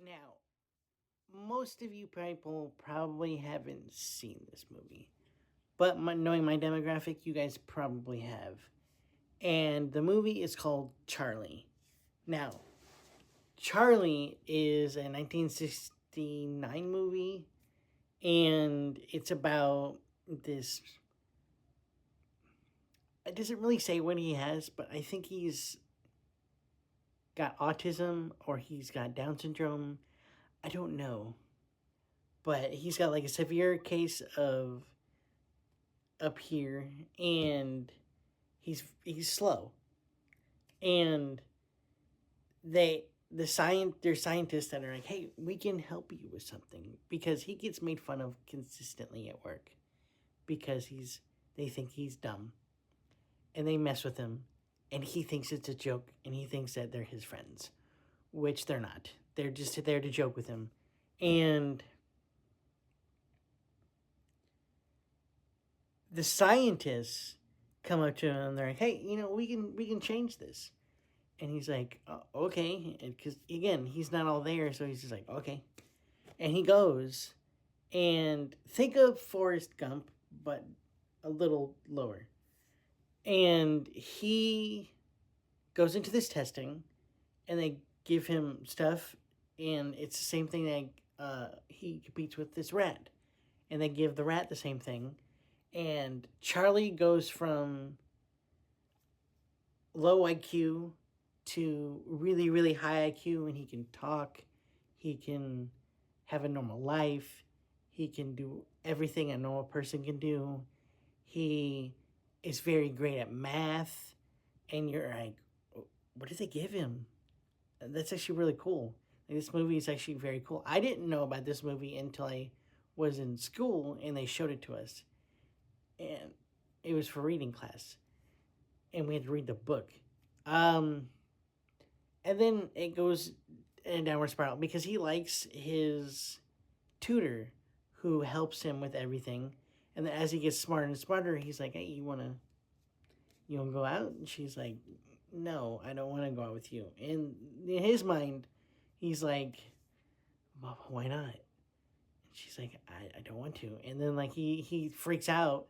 Now, most of you people probably haven't seen this movie, but knowing my demographic, you guys probably have. And the movie is called Charly. Now, Charly is a 1969 movie, and it's about this. It doesn't really say what he has, but I think he's got autism or he's got Down syndrome. I don't know. But he's got like a severe case of up here, and he's slow. And there's scientists that are like, hey, we can help you with something, because he gets made fun of consistently at work because they think he's dumb, and they mess with him, and he thinks it's a joke, and he thinks that they're his friends, which they're not. They're just there to joke with him. And the scientists come up to him and they're like, hey, we can change this. And he's like, okay. Because, again, he's not all there, so he's just like, okay. And he goes, and think of Forrest Gump, but a little lower. And he goes into this testing, and they give him stuff, and it's the same thing that he competes with this rat. And they give the rat the same thing. And Charly goes from low IQ to really, really high IQ, and he can talk, he can have a normal life, he can do everything a normal person can do. He is very great at math, and you're like, what did they give him? That's actually really cool. Like, this movie is actually very cool. I didn't know about this movie until I was in school, and they showed it to us. And it was for reading class, and we had to read the book. And then it goes in a downward spiral because he likes his tutor who helps him with everything. And then as he gets smarter and smarter, he's like, hey, you wanna go out? And she's like, no, I don't want to go out with you. And in his mind, he's like, well, why not? And she's like, I don't want to. And then like he freaks out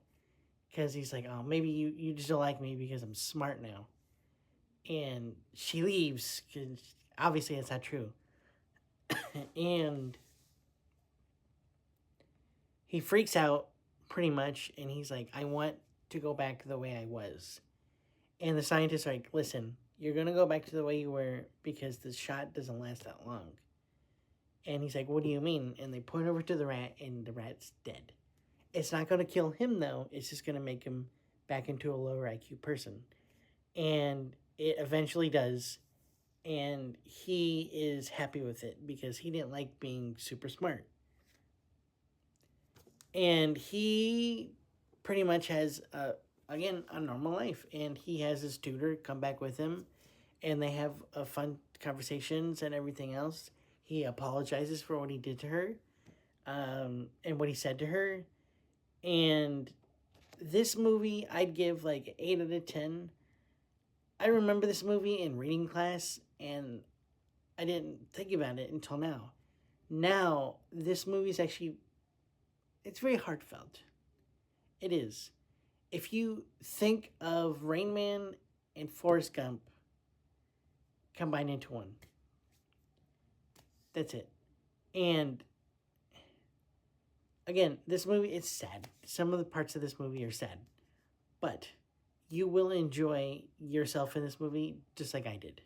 because he's like, oh, maybe you just don't like me because I'm smart now. And she leaves because obviously that's not true. And he freaks out pretty much, and he's like, I want to go back the way I was. And the scientists are like, listen, you're going to go back to the way you were because the shot doesn't last that long. And he's like, what do you mean? And they point over to the rat, and the rat's dead. It's not going to kill him, though. It's just going to make him back into a lower IQ person. And it eventually does. And he is happy with it because he didn't like being super smart. And he pretty much has, again, a normal life. And he has his tutor come back with him. And they have fun conversations and everything else. He apologizes for what he did to her. And what he said to her. And this movie, I'd give like 8 out of 10. I remember this movie in reading class, and I didn't think about it until now. Now, this movie is actually, it's very heartfelt. It is. If you think of Rain Man and Forrest Gump combined into one, that's it. And again, this movie is sad. Some of the parts of this movie are sad. But you will enjoy yourself in this movie just like I did.